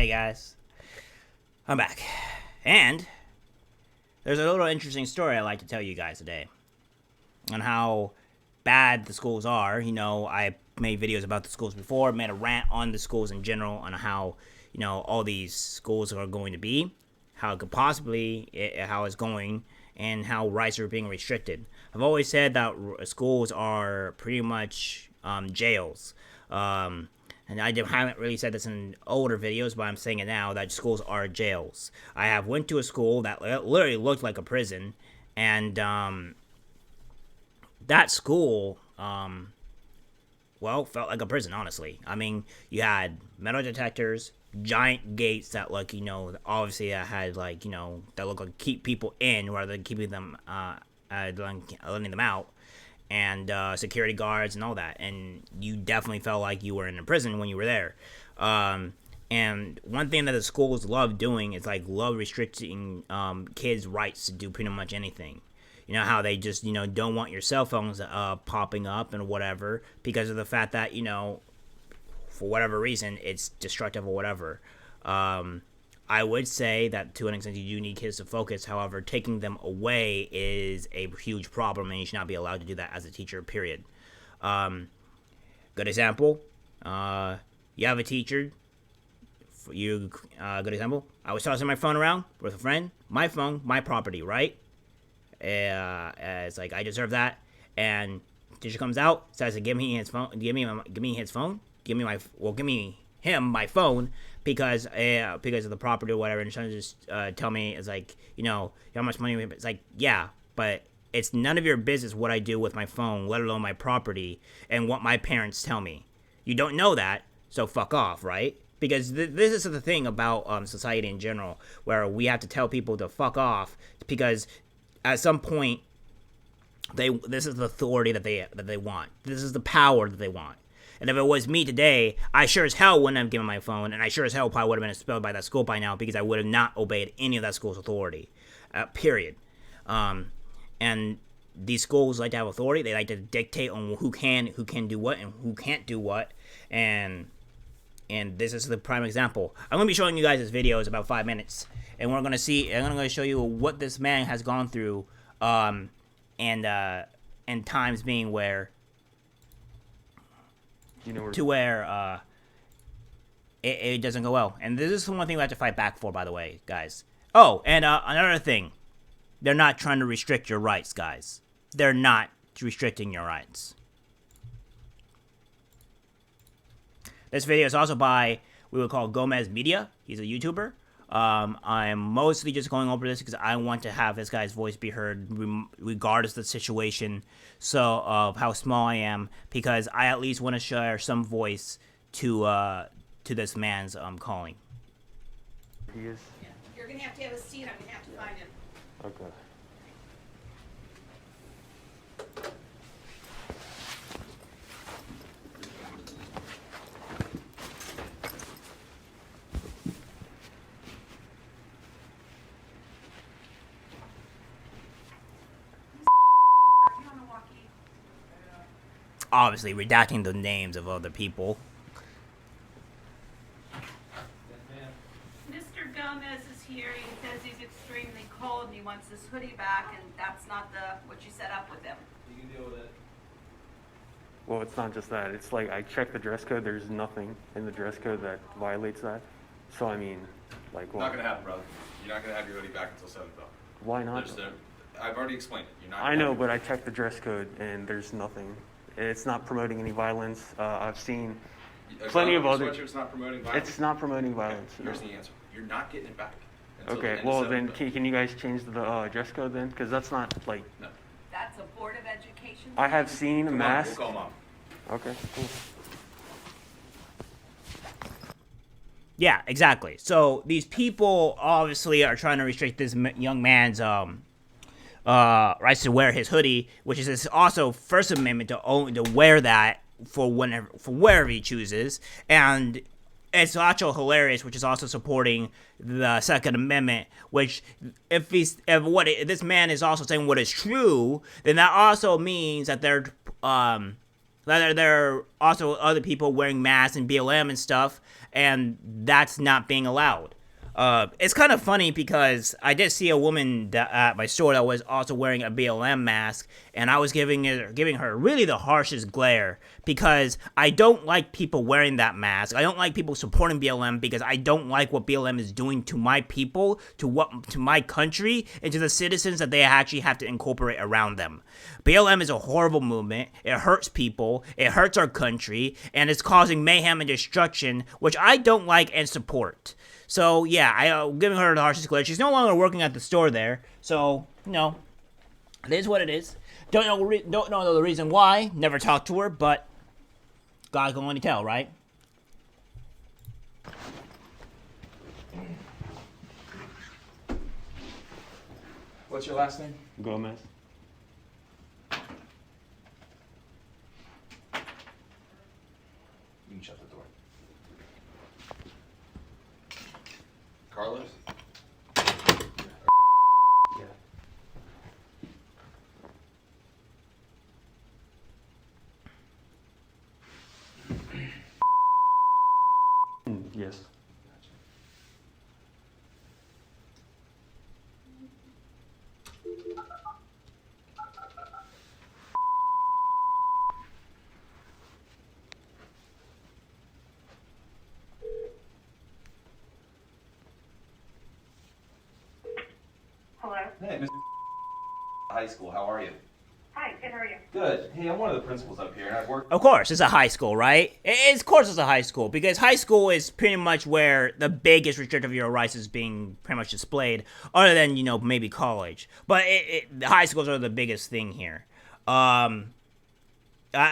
Hey guys, I'm back, and there's a little interesting story I'd like to tell you guys today on how bad the schools are. You know, I made videos about the schools before, made a rant on the schools in general, on how, you know, all these schools are going to be, how it could possibly, how it's going, and how rights are being restricted. I've always said that schools are pretty much jails. And I haven't really said this in older videos, but I'm saying it now, that schools are jails. I have went to a school that literally looked like a prison, and that school, well, felt like a prison, honestly. I mean, you had metal detectors, giant gates that, like, you know, obviously that had, like, you know, that look like keep people in rather than keeping them, letting them out. And security guards and all that, and you definitely felt like you were in a prison when you were there. And one thing that the schools love doing is like love restricting kids' rights to do pretty much anything. You know how they just, you know, don't want your cell phones popping up and whatever because of the fact that, you know, for whatever reason it's destructive or whatever. I would say that to an extent you do need kids to focus. However, taking them away is a huge problem, and you should not be allowed to do that as a teacher, period. Good example. You have a teacher. Good example. I was tossing my phone around with a friend. My phone, my property, right? It's like I deserve that. And teacher comes out, says to give me his phone. Give me his phone. Give me him my phone because of the property or whatever, and trying to just tell me, it's like, you know, how much money. It's like, yeah, but it's none of your business what I do with my phone, let alone my property, and what my parents tell me. You don't know that, so fuck off, right? Because this is the thing about society in general, where we have to tell people to fuck off, because at some point, this is the authority that they want. This is the power that they want. And if it was me today, I sure as hell wouldn't have given my phone, and I sure as hell probably would have been expelled by that school by now because I would have not obeyed any of that school's authority. Period. And these schools like to have authority. They like to dictate on who can do what and who can't do what. And this is the prime example. I'm going to be showing you guys this video. It's about 5 minutes. And I'm going to show you what this man has gone through and times being where it doesn't go well. And this is one thing we have to fight back for, by the way, guys. Oh, and another thing. They're not trying to restrict your rights, guys. They're not restricting your rights. This video is also by, we would call Gomez Media. He's a YouTuber. I'm mostly just going over this because I want to have this guy's voice be heard regardless of the situation, so of how small I am, because I at least want to share some voice to this man's calling. He is? Yeah. You're going to have a seat. I'm going to have to find him. Okay. Obviously, redacting the names of other people. Mr. Gomez is here. He says he's extremely cold and he wants his hoodie back, and that's not what you set up with him. You can deal with it. Well, it's not just that. It's like I checked the dress code. There's nothing in the dress code that violates that. So, I mean, like, Not gonna happen, brother. You're not gonna have your hoodie back until 7 o'clock. Why not? I've already explained it. You're not. I know, but I checked the dress code and there's nothing. It's not promoting any violence. I've seen plenty of other. It's not promoting violence. It's not promoting violence. Okay, here's the answer. You're not getting it back. Until Okay, the end well of then, 7 can you guys change the dress code then? Because that's not like. No. That's a Board of Education. I have seen a Come on, mask. we'll call Mom. Okay, cool. Yeah, exactly. So these people obviously are trying to restrict this young man's rights to wear his hoodie, which is his also First Amendment to wear that for wherever he chooses, and it's also hilarious, which is also supporting the Second Amendment, which if this man is also saying what is true, then that also means that they're There are also other people wearing masks and BLM and stuff, and that's not being allowed. It's kind of funny because I did see a woman at my store that was also wearing a BLM mask, and I was giving her really the harshest glare because I don't like people wearing that mask. I don't like people supporting BLM because I don't like what BLM is doing to my people, to my country, and to the citizens that they actually have to incorporate around them. BLM is a horrible movement. It hurts people. It hurts our country, and it's causing mayhem and destruction, which I don't like and support. So, yeah, I'm giving her the harshest glare. She's no longer working at the store there. So, it is what it is. Don't know the reason why. Never talked to her, but God can only tell, right? What's your last name? Gomez. You can shut the door. Carlos? Yeah. Yes. Hello? Hey, Mr. High School, how are you? Hi, good, how are you? Good. Hey, I'm one of the principals up here, and I've worked. Of course, it's a high school, right? Of course it's a high school, because high school is pretty much where the biggest restrictive of your rights is being pretty much displayed, other than, maybe college. But the high schools are the biggest thing here. I'm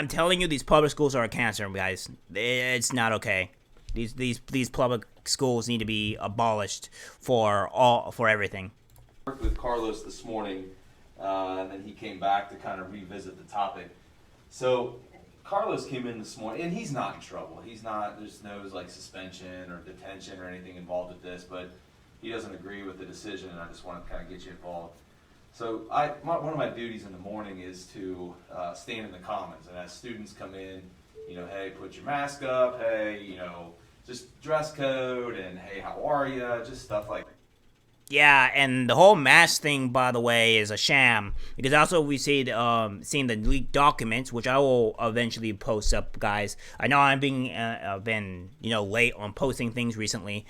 telling you, these public schools are a cancer, guys. It's not okay. These public schools need to be abolished for everything. Worked with Carlos this morning, and then he came back to kind of revisit the topic. So Carlos came in this morning, and he's not in trouble. There's no suspension or detention or anything involved with this, but he doesn't agree with the decision, and I just want to kind of get you involved. So one of my duties in the morning is to stand in the commons, and as students come in, hey, put your mask up, hey, just dress code, and hey, how are you, just stuff like that. Yeah, and the whole mask thing, by the way, is a sham. Because also we seen the leaked documents, which I will eventually post up, guys. I know I've been late on posting things recently,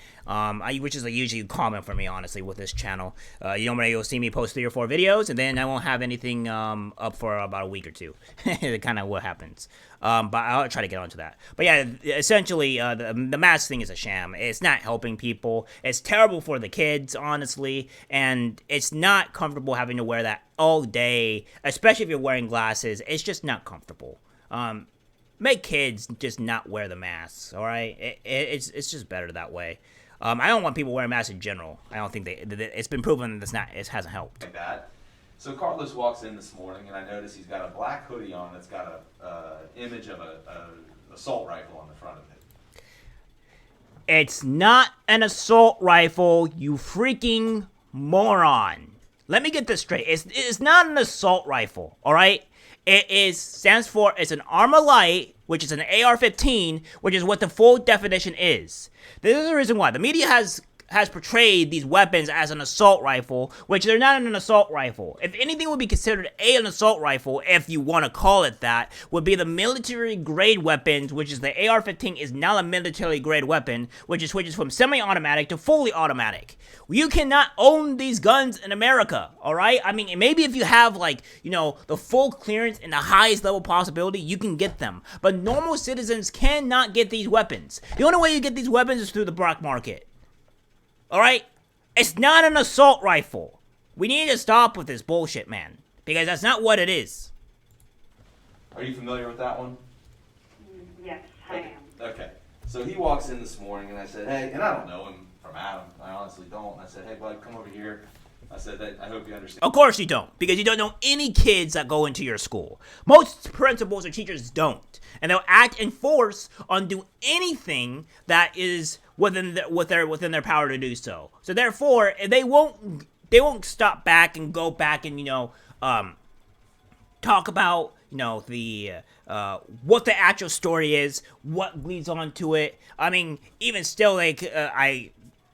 which is usually common for me, honestly, with this channel. You'll see me post 3 or 4 videos, and then I won't have anything up for about a week or two. That's kind of what happens. But I'll try to get onto that. But yeah, essentially, the mask thing is a sham. It's not helping people. It's terrible for the kids, honestly, and it's not comfortable having to wear that all day, especially if you're wearing glasses. It's just not comfortable. Make kids just not wear the masks, all right? It's just better that way. I don't want people wearing masks in general. I don't think it's been proven that it hasn't helped. Like that. So Carlos walks in this morning, and I notice he's got a black hoodie on that's got a image of a assault rifle on the front of it. It's not an assault rifle, you freaking moron. Let me get this straight. It's not an assault rifle, all right? It's an Armalite, which is an AR-15, which is what the full definition is. This is the reason why the media has portrayed these weapons as an assault rifle, which they're not an assault rifle. If anything would be considered an assault rifle, if you want to call it that, would be the military-grade weapons, which is the AR-15 is now a military-grade weapon, which switches from semi-automatic to fully automatic. You cannot own these guns in America, alright? I mean, maybe if you have, the full clearance and the highest level possibility, you can get them. But normal citizens cannot get these weapons. The only way you get these weapons is through the black market. Alright? It's not an assault rifle. We need to stop with this bullshit, man. Because that's not what it is. Are you familiar with that one? Yes, I am. Okay. So he walks in this morning, and I said, hey, and I don't know him from Adam. I honestly don't. I said, hey, bud, come over here. I said, I hope you understand. Of course you don't, because you don't know any kids that go into your school. Most principals or teachers don't. And they'll act in force on do anything that is within their power to do so. So therefore, they won't stop back and go back and talk about the what the actual story is, what leads on to it. I mean, even still, like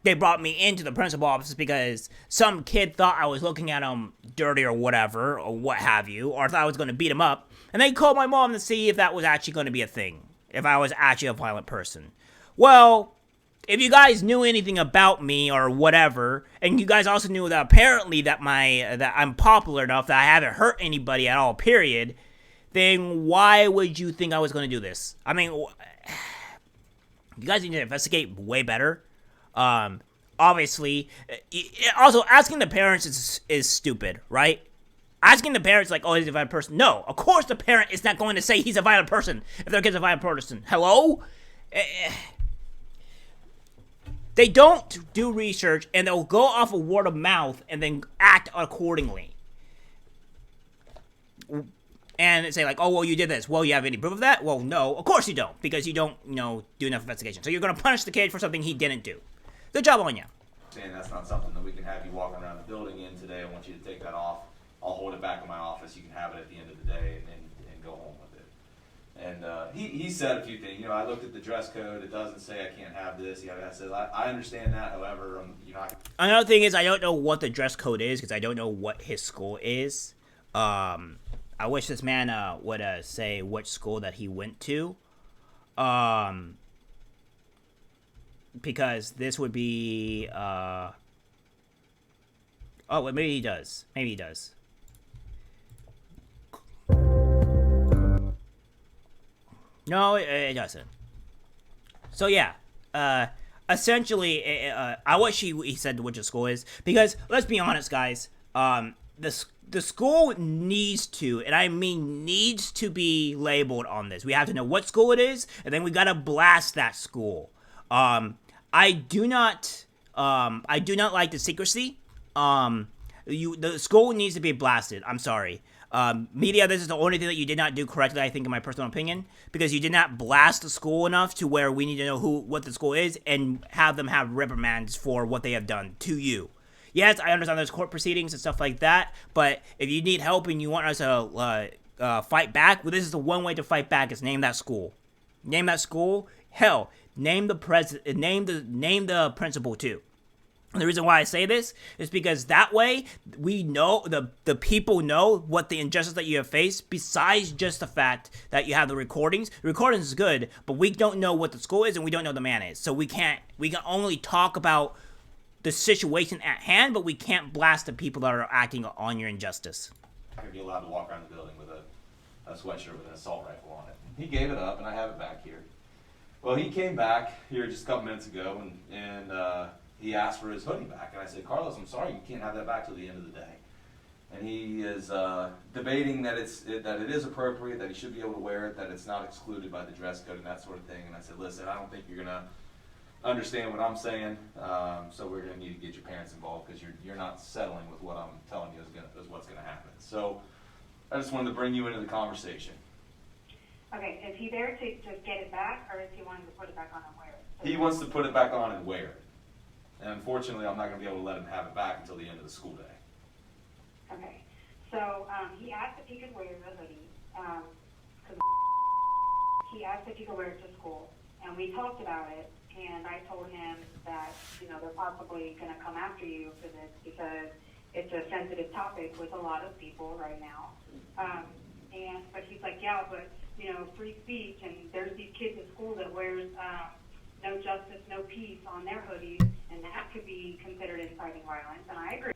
they brought me into the principal office because some kid thought I was looking at him dirty or whatever, or what have you, or thought I was going to beat him up. And they called my mom to see if that was actually going to be a thing, if I was actually a violent person. Well, if you guys knew anything about me or whatever, and you guys also knew that apparently that I'm popular enough that I haven't hurt anybody at all, period, then why would you think I was going to do this? I mean, you guys need to investigate way better. Obviously, also asking the parents is stupid, right? Asking the parents, like, oh, he's a violent person. No, of course the parent is not going to say he's a violent person if their kid's a violent person. Hello? They don't do research, and they'll go off of word of mouth and then act accordingly. And say, like, oh, well, you did this. Well, you have any proof of that? Well, no, of course you don't, because you don't, do enough investigation. So you're going to punish the kid for something he didn't do. Good job on you. Saying that's not something that we can have you walking around the building in today. I want you to take that off. I'll hold it back in my office. You can have it at the end of the day and go home with it. And he said a few things. I looked at the dress code. It doesn't say I can't have this. I said, I understand that. However, Another thing is I don't know what the dress code is because I don't know what his school is. I wish this man would say which school that he went to. Because this would be... oh, well, maybe he does. Maybe he does. No, it doesn't. So, yeah. Essentially, I wish he said which school is. Because, let's be honest, guys. The school needs to, and I mean needs to be labeled on this. We have to know what school it is, and then we gotta blast that school. I do not like the secrecy. The school needs to be blasted. I'm sorry. Media, this is the only thing that you did not do correctly, I think, in my personal opinion, because you did not blast the school enough to where we need to know what the school is and have them have reprimands for what they have done to you. Yes, I understand there's court proceedings and stuff like that, but if you need help and you want us to fight back, well, this is the one way to fight back is name that school. Name that school. Hell, name the principal too. And the reason why I say this is because that way we know the people know what the injustice that you have faced. Besides just the fact that you have the recordings. The recordings is good, but we don't know what the school is and we don't know the man is. So we can only talk about the situation at hand, but we can't blast the people that are acting on your injustice. You'd be allowed to walk around the building with a sweatshirt with an assault rifle on it. He gave it up, and I have it back here. Well, he came back here just a couple minutes ago, and he asked for his hoodie back, and I said, Carlos, I'm sorry, you can't have that back till the end of the day. And he is debating that it is appropriate, that he should be able to wear it, that it's not excluded by the dress code and that sort of thing. And I said, listen, I don't think you're gonna understand what I'm saying, so we're gonna need to get your parents involved because you're not settling with what I'm telling you is what's gonna happen. So I just wanted to bring you into the conversation. Okay, is he there to just get it back, or is he wanting to put it back on and wear it? He wants to put it back on and wear it. And unfortunately, I'm not going to be able to let him have it back until the end of the school day. Okay, so he asked if he could wear the hoodie. He asked if he could wear it to school, and we talked about it, and I told him that, they're possibly going to come after you for this because it's a sensitive topic with a lot of people right now. But he's like, yeah, but, free speech, and there's these kids at school that wears no justice, no peace on their hoodies, and that could be considered inciting violence, and I agree.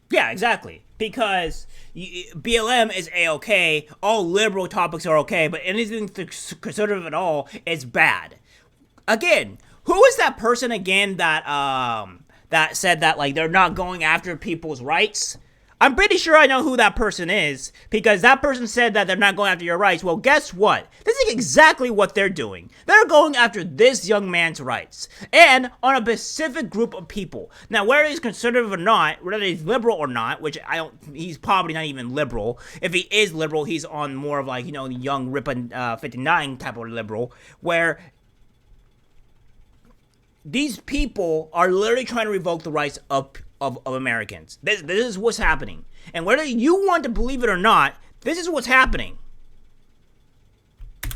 Yeah, exactly. Because BLM is A-okay, all liberal topics are okay, but anything conservative at all is bad. Again, who is that person again that that said that, like, they're not going after people's rights? I'm pretty sure I know who that person is, because that person said that they're not going after your rights. Well, guess what? This is exactly what they're doing. They're going after this young man's rights, and on a specific group of people. Now, whether he's conservative or not, whether he's liberal or not, which he's probably not even liberal. If he is liberal, he's on more of like, the young Ripon 59 type of liberal, where these people are literally trying to revoke the rights of of Americans. This is what's happening. And whether you want to believe it or not, this is what's happening.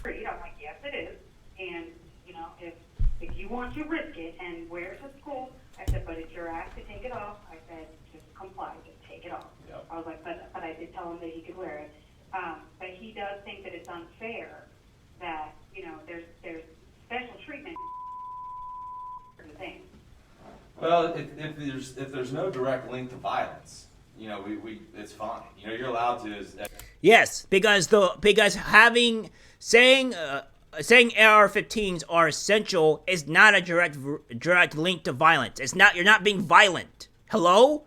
I'm like, yes, it is. And, if you want to risk it and wear it to school, I said, but it's your ass to take it off. I said, just comply, just take it off. Yep. I was like, but I did tell him that he could wear it. But he does think that it's unfair that, there's special treatment for the thing. Well, if there's no direct link to violence, we it's fine. You're allowed to. Yes, because saying AR-15s are essential is not a direct link to violence. It's not. You're not being violent. Hello?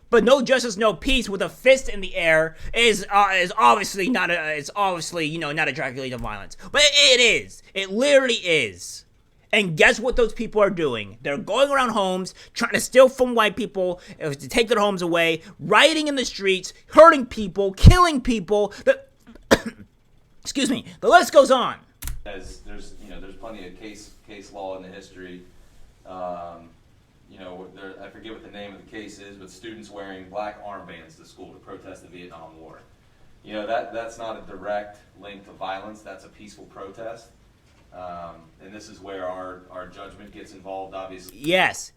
But no justice, no peace with a fist in the air is obviously not a. It's obviously not a direct link to violence. But it is. It literally is. And guess what those people are doing? They're going around homes, trying to steal from white people, to take their homes away, rioting in the streets, hurting people, killing people. Excuse me. The list goes on. As there's plenty of case law in the history. I forget what the name of the case is, but students wearing black armbands to school to protest the Vietnam War. That's not a direct link to violence. That's a peaceful protest. And this is where our judgment gets involved, obviously. Yes,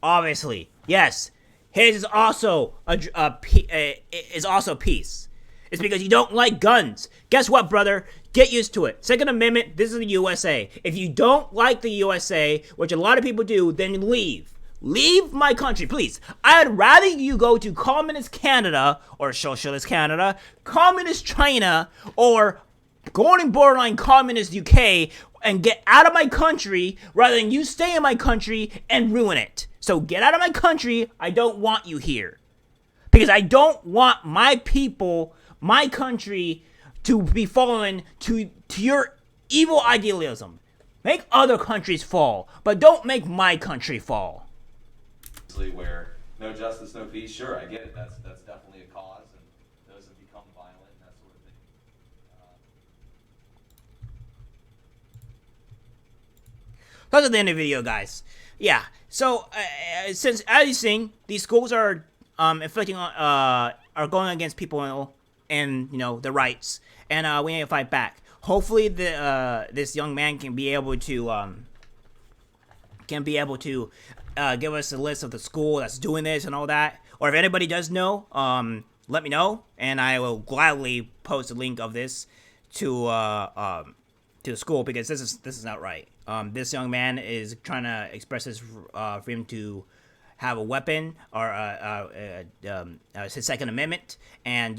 obviously, yes. His is also is also peace. It's because you don't like guns. Guess what, brother? Get used to it. Second Amendment, this is the USA. If you don't like the USA, which a lot of people do, then leave. Leave my country, please. I'd rather you go to Communist Canada, or Socialist Canada, Communist China, or going borderline Communist UK, and get out of my country, rather than you stay in my country and ruin it. So get out of my country. I don't want you here. Because I don't want my people, my country, to be fallen to your evil idealism. Make other countries fall, but don't make my country fall. Where no justice, no peace. Sure, I get it. That's definitely a cause, and those have become violent and that sort of thing. That's at the end of the video, guys. Yeah. So since, as you've seen, these schools are inflicting are going against people and their rights, and we need to fight back. Hopefully, this young man can be able to give us a list of the school that's doing this and all that. Or if anybody does know, let me know, and I will gladly post a link of this to the school, because this is not right. This young man is trying to express his freedom to have a weapon, or his Second Amendment, and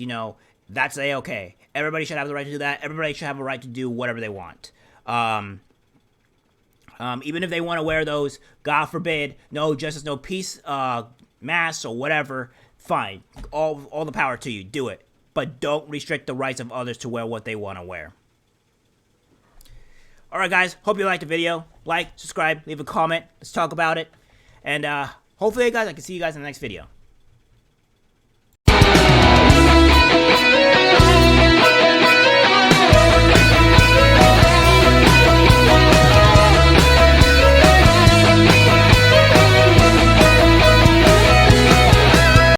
that's okay. Everybody should have the right to do that. Everybody should have a right to do whatever they want. Even if they want to wear those, God forbid, no justice, no peace, masks or whatever, fine. All the power to you. Do it. But don't restrict the rights of others to wear what they want to wear. Alright, guys. Hope you liked the video. Like, subscribe, leave a comment. Let's talk about it. And hopefully, guys, I can see you guys in the next video.